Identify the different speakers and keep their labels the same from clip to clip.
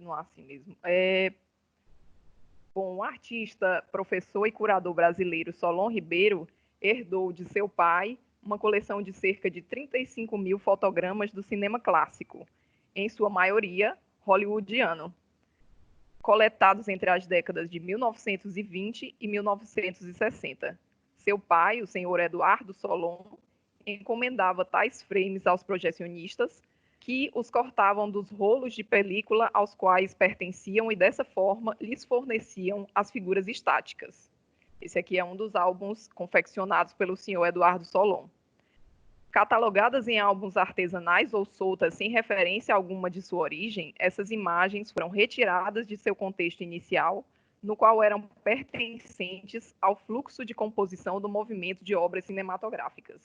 Speaker 1: continuar assim mesmo. Bom, o artista, professor e curador brasileiro Solon Ribeiro herdou de seu pai uma coleção de cerca de 35 mil fotogramas do cinema clássico, em sua maioria hollywoodiano, coletados entre as décadas de 1920 e 1960. Seu pai, o senhor Eduardo Solon, encomendava tais frames aos projecionistas, que os cortavam dos rolos de película aos quais pertenciam e, dessa forma, lhes forneciam as figuras estáticas. Esse aqui é um dos álbuns confeccionados pelo senhor Eduardo Solon. Catalogadas em álbuns artesanais ou soltas sem referência alguma de sua origem, essas imagens foram retiradas de seu contexto inicial, no qual eram pertencentes ao fluxo de composição do movimento de obras cinematográficas.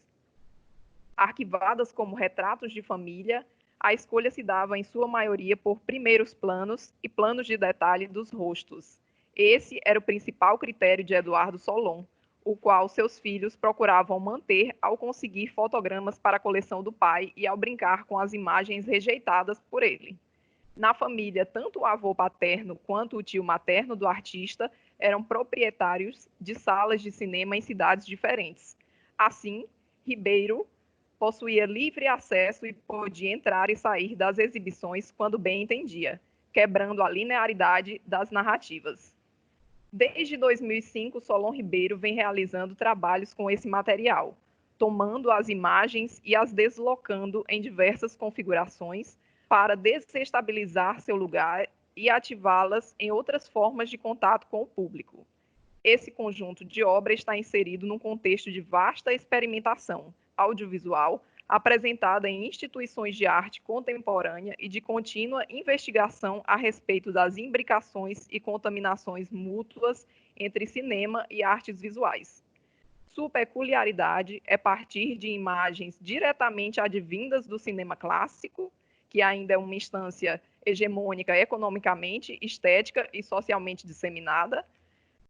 Speaker 1: Arquivadas como retratos de família, a escolha se dava em sua maioria por primeiros planos e planos de detalhe dos rostos. Esse era o principal critério de Eduardo Solon, o qual seus filhos procuravam manter ao conseguir fotogramas para a coleção do pai e ao brincar com as imagens rejeitadas por ele. Na família, tanto o avô paterno quanto o tio materno do artista eram proprietários de salas de cinema em cidades diferentes. Assim, Ribeiro possuía livre acesso e podia entrar e sair das exibições quando bem entendia, quebrando a linearidade das narrativas. Desde 2005, Solon Ribeiro vem realizando trabalhos com esse material, tomando as imagens e as deslocando em diversas configurações para desestabilizar seu lugar e ativá-las em outras formas de contato com o público. Esse conjunto de obras está inserido num contexto de vasta experimentação audiovisual apresentada em instituições de arte contemporânea e de contínua investigação a respeito das imbricações e contaminações mútuas entre cinema e artes visuais. Sua peculiaridade é partir de imagens diretamente advindas do cinema clássico, que ainda é uma instância hegemônica economicamente, estética e socialmente disseminada,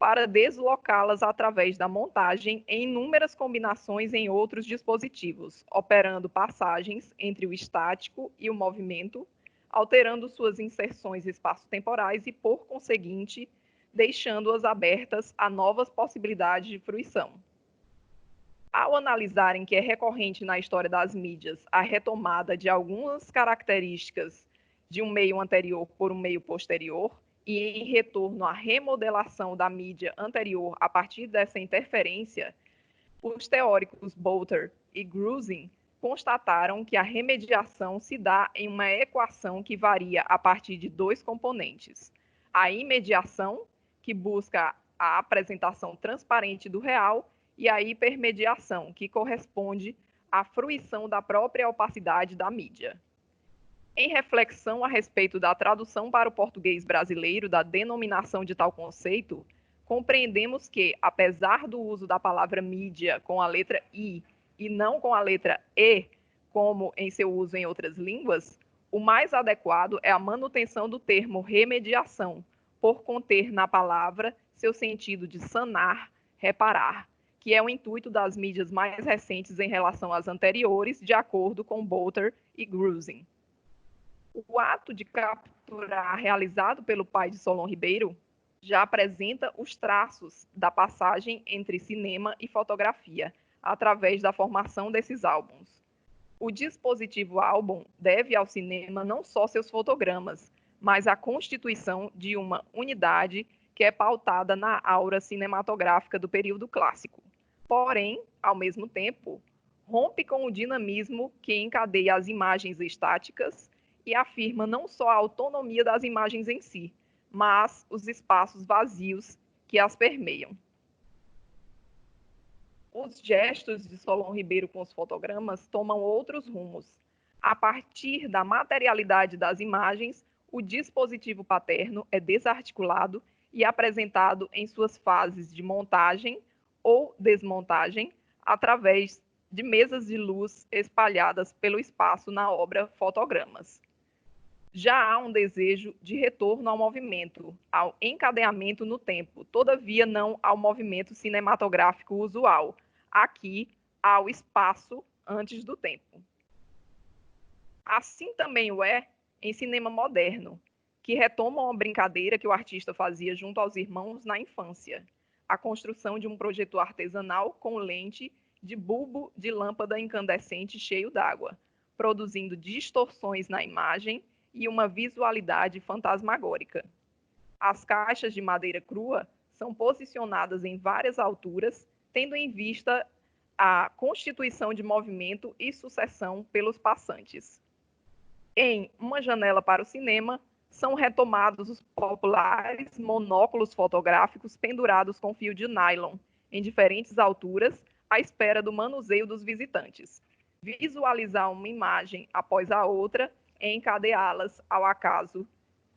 Speaker 1: para deslocá-las através da montagem em inúmeras combinações em outros dispositivos, operando passagens entre o estático e o movimento, alterando suas inserções espaço-temporais e, por conseguinte, deixando-as abertas a novas possibilidades de fruição. Ao analisarem que é recorrente na história das mídias a retomada de algumas características de um meio anterior por um meio posterior, e em retorno à remodelação da mídia anterior a partir dessa interferência, os teóricos Bolter e Grusin constataram que a remediação se dá em uma equação que varia a partir de dois componentes: a imediação, que busca a apresentação transparente do real, e a hipermediação, que corresponde à fruição da própria opacidade da mídia. Em reflexão a respeito da tradução para o português brasileiro da denominação de tal conceito, compreendemos que, apesar do uso da palavra mídia com a letra I e não com a letra E, como em seu uso em outras línguas, o mais adequado é a manutenção do termo remediação, por conter na palavra seu sentido de sanar, reparar, que é o intuito das mídias mais recentes em relação às anteriores, de acordo com Bolter e Grusin. O ato de capturar realizado pelo pai de Solon Ribeiro já apresenta os traços da passagem entre cinema e fotografia, através da formação desses álbuns. O dispositivo álbum deve ao cinema não só seus fotogramas, mas a constituição de uma unidade que é pautada na aura cinematográfica do período clássico. Porém, ao mesmo tempo, rompe com o dinamismo que encadeia as imagens estáticas e afirma não só a autonomia das imagens em si, mas os espaços vazios que as permeiam. Os gestos de Solon Ribeiro com os fotogramas tomam outros rumos. A partir da materialidade das imagens, o dispositivo paterno é desarticulado e apresentado em suas fases de montagem ou desmontagem, através de mesas de luz espalhadas pelo espaço na obra Fotogramas. Já há um desejo de retorno ao movimento, ao encadeamento no tempo, todavia não ao movimento cinematográfico usual, aqui ao espaço antes do tempo. Assim também o é em cinema moderno, que retomam uma brincadeira que o artista fazia junto aos irmãos na infância, a construção de um projetor artesanal com lente de bulbo de lâmpada incandescente cheio d'água, produzindo distorções na imagem e uma visualidade fantasmagórica. As caixas de madeira crua são posicionadas em várias alturas, tendo em vista a constituição de movimento e sucessão pelos passantes. Em Uma Janela para o Cinema, são retomados os populares monóculos fotográficos pendurados com fio de nylon, em diferentes alturas, à espera do manuseio dos visitantes. Visualizar uma imagem após a outra é encadeá-las ao acaso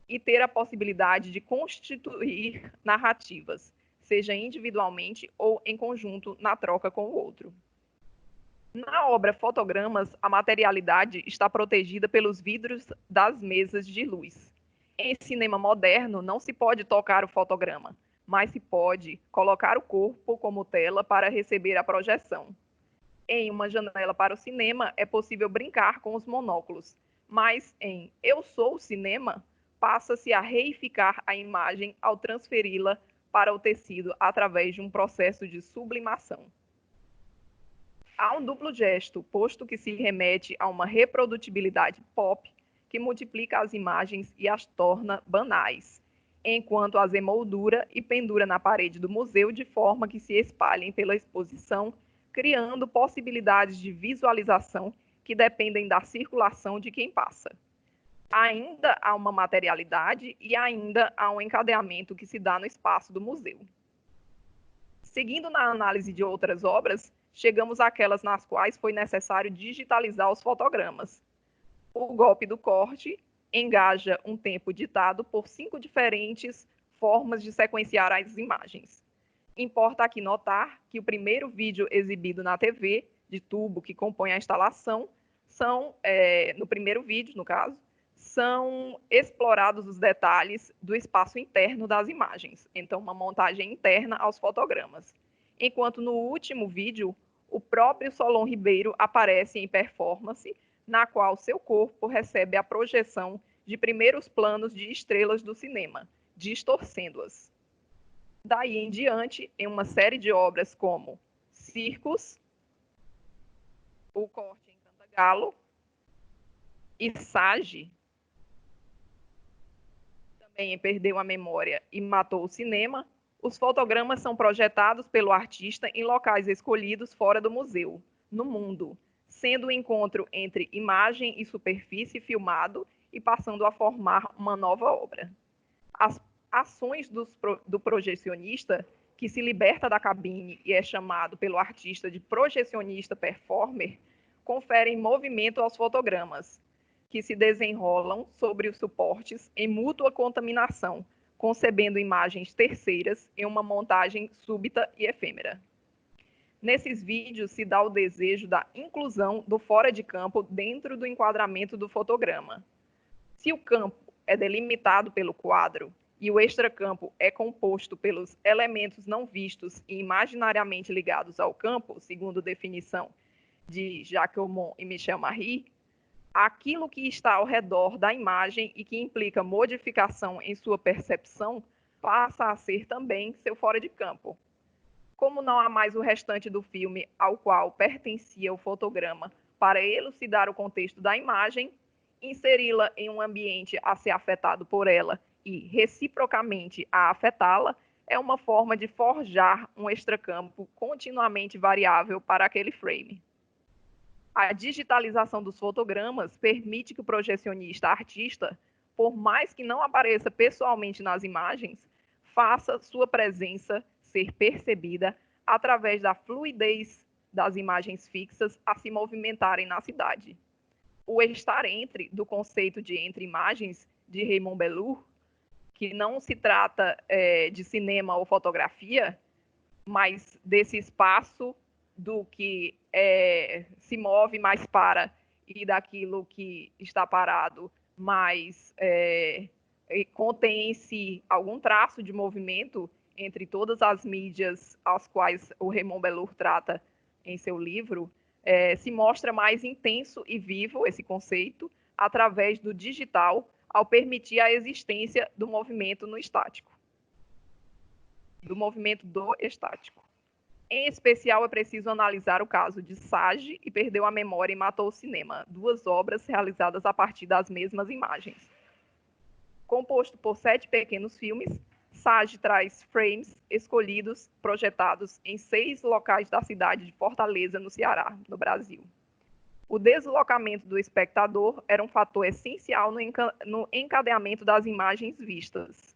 Speaker 1: e ter a possibilidade de constituir narrativas, seja individualmente ou em conjunto na troca com o outro. Na obra Fotogramas, a materialidade está protegida pelos vidros das mesas de luz. Em cinema moderno, não se pode tocar o fotograma, mas se pode colocar o corpo como tela para receber a projeção. Em Uma Janela para o Cinema, é possível brincar com os monóculos, mas em Eu Sou o Cinema, passa-se a reificar a imagem ao transferi-la para o tecido através de um processo de sublimação. Há um duplo gesto, posto que se remete a uma reprodutibilidade pop que multiplica as imagens e as torna banais, enquanto as emoldura e pendura na parede do museu de forma que se espalhem pela exposição, criando possibilidades de visualização que dependem da circulação de quem passa. Ainda há uma materialidade e ainda há um encadeamento que se dá no espaço do museu. Seguindo na análise de outras obras, chegamos àquelas nas quais foi necessário digitalizar os fotogramas. O golpe do corte engaja um tempo ditado por 5 diferentes formas de sequenciar as imagens. Importa aqui notar que o primeiro vídeo exibido na TV, de tubo que compõe a instalação, no primeiro vídeo, no caso, são explorados os detalhes do espaço interno das imagens, então uma montagem interna aos fotogramas. Enquanto no último vídeo, o próprio Solon Ribeiro aparece em performance, na qual seu corpo recebe a projeção de primeiros planos de estrelas do cinema, distorcendo-as. Daí em diante, em uma série de obras como Circos, O Corte em Cantagalo e Sage, também Perdeu a Memória e Matou o Cinema, os fotogramas são projetados pelo artista em locais escolhidos fora do museu, no mundo, sendo o encontro entre imagem e superfície filmado e passando a formar uma nova obra. As ações do projecionista, que se liberta da cabine e é chamado pelo artista de projecionista performer, conferem movimento aos fotogramas, que se desenrolam sobre os suportes em mútua contaminação, concebendo imagens terceiras em uma montagem súbita e efêmera. Nesses vídeos se dá o desejo da inclusão do fora de campo dentro do enquadramento do fotograma. Se o campo é delimitado pelo quadro e o extracampo é composto pelos elementos não vistos e imaginariamente ligados ao campo, segundo definição de Jacques Aumont e Michel Marie, aquilo que está ao redor da imagem e que implica modificação em sua percepção passa a ser também seu fora de campo. Como não há mais o restante do filme ao qual pertencia o fotograma para elucidar o contexto da imagem, inseri-la em um ambiente a ser afetado por ela e, reciprocamente, a afetá-la, é uma forma de forjar um extracampo continuamente variável para aquele frame. A digitalização dos fotogramas permite que o projecionista artista, por mais que não apareça pessoalmente nas imagens, faça sua presença ser percebida através da fluidez das imagens fixas a se movimentarem na cidade. O estar entre, do conceito de entre imagens de Raymond Bellour, que não se trata de cinema ou fotografia, mas desse espaço do que se move mais para e daquilo que está parado, mas contém em si algum traço de movimento entre todas as mídias às quais o Raymond Bellour trata em seu livro, se mostra mais intenso e vivo esse conceito através do digital ao permitir a existência do movimento no estático, do movimento do estático. Em especial, é preciso analisar o caso de Sage e Perdeu a Memória e Matou o Cinema, duas obras realizadas a partir das mesmas imagens. Composto por 7 pequenos filmes, Sage traz frames escolhidos, projetados em 6 locais da cidade de Fortaleza, no Ceará, no Brasil. O deslocamento do espectador era um fator essencial no encadeamento das imagens vistas.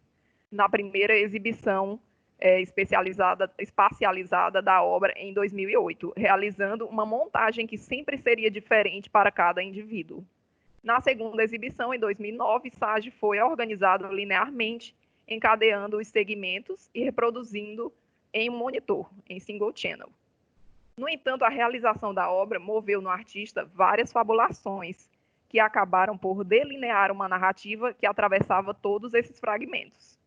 Speaker 1: Na primeira exibição espacializada da obra em 2008, realizando uma montagem que sempre seria diferente para cada indivíduo. Na segunda exibição, em 2009, Sage foi organizado linearmente, encadeando os segmentos e reproduzindo em um monitor, em single channel. No entanto, a realização da obra moveu no artista várias fabulações, que acabaram por delinear uma narrativa que atravessava todos esses fragmentos.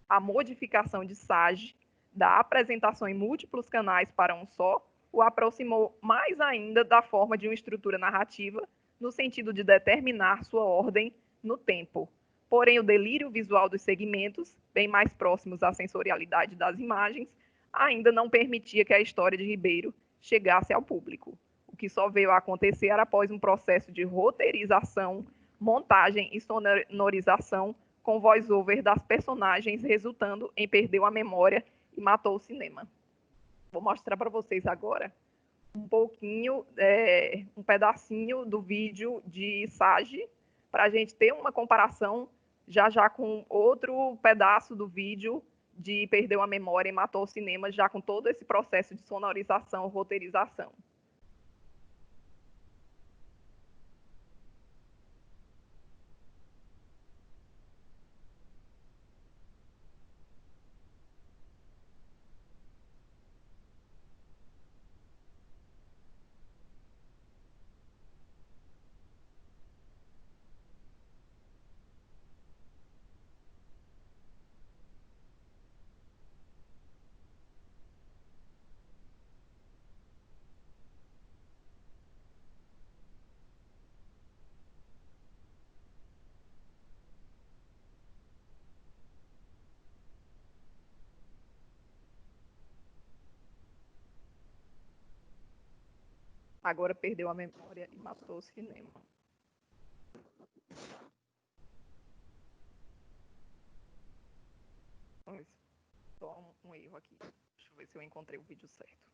Speaker 1: A modificação de Sage, da apresentação em múltiplos canais para um só, o aproximou mais ainda da forma de uma estrutura narrativa, no sentido de determinar sua ordem no tempo. Porém, o delírio visual dos segmentos, bem mais próximos à sensorialidade das imagens, ainda não permitia que a história de Ribeiro chegasse ao público. O que só veio a acontecer após um processo de roteirização, montagem e sonorização com voice-over das personagens, resultando em Perdeu a Memória e Matou o Cinema. Vou mostrar para vocês agora um pouquinho, um pedacinho do vídeo de Sage, para a gente ter uma comparação já com outro pedaço do vídeo de Perdeu a Memória e Matou o Cinema, já com todo esse processo de sonorização, roteirização. Agora Perdeu a Memória e Matou o Cinema. Só um erro aqui. Deixa eu ver se eu encontrei o vídeo certo.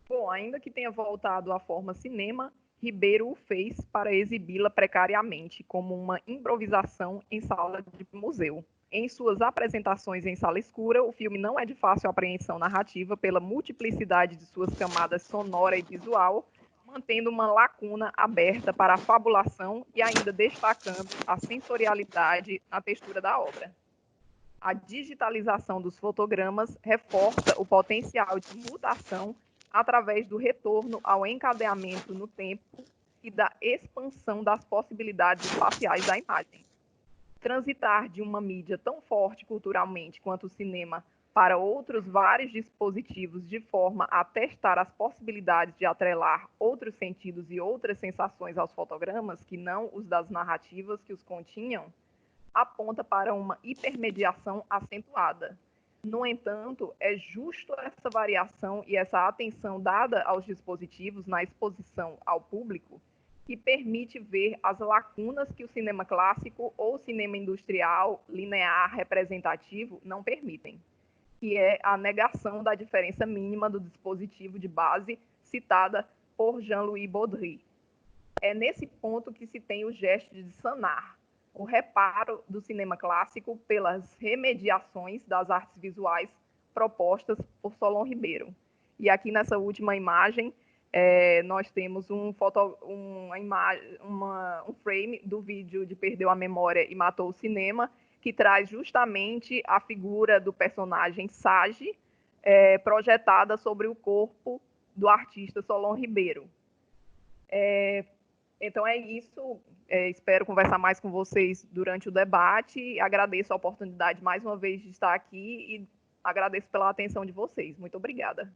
Speaker 1: Bom, ainda que tenha voltado à forma cinema, Ribeiro o fez para exibi-la precariamente, como uma improvisação em sala de museu. Em suas apresentações em sala escura, o filme não é de fácil apreensão narrativa pela multiplicidade de suas camadas sonora e visual, mantendo uma lacuna aberta para a fabulação e ainda destacando a sensorialidade na textura da obra. A digitalização dos fotogramas reforça o potencial de mutação através do retorno ao encadeamento no tempo e da expansão das possibilidades espaciais da imagem. Transitar de uma mídia tão forte culturalmente quanto o cinema para outros vários dispositivos de forma a testar as possibilidades de atrelar outros sentidos e outras sensações aos fotogramas, que não os das narrativas que os continham, aponta para uma hipermediação acentuada. No entanto, é justo essa variação e essa atenção dada aos dispositivos na exposição ao público que permite ver as lacunas que o cinema clássico ou cinema industrial, linear, representativo não permitem, que é a negação da diferença mínima do dispositivo de base citada por Jean-Louis Baudry. É nesse ponto que se tem o gesto de sanar, o reparo do cinema clássico pelas remediações das artes visuais propostas por Solon Ribeiro. E aqui nessa última imagem nós temos uma imagem, um frame do vídeo de Perdeu a Memória e Matou o Cinema, que traz justamente a figura do personagem Sage, projetada sobre o corpo do artista Solon Ribeiro. Então é isso. Espero conversar mais com vocês durante o debate. Agradeço a oportunidade mais uma vez de estar aqui e agradeço pela atenção de vocês. Muito obrigada.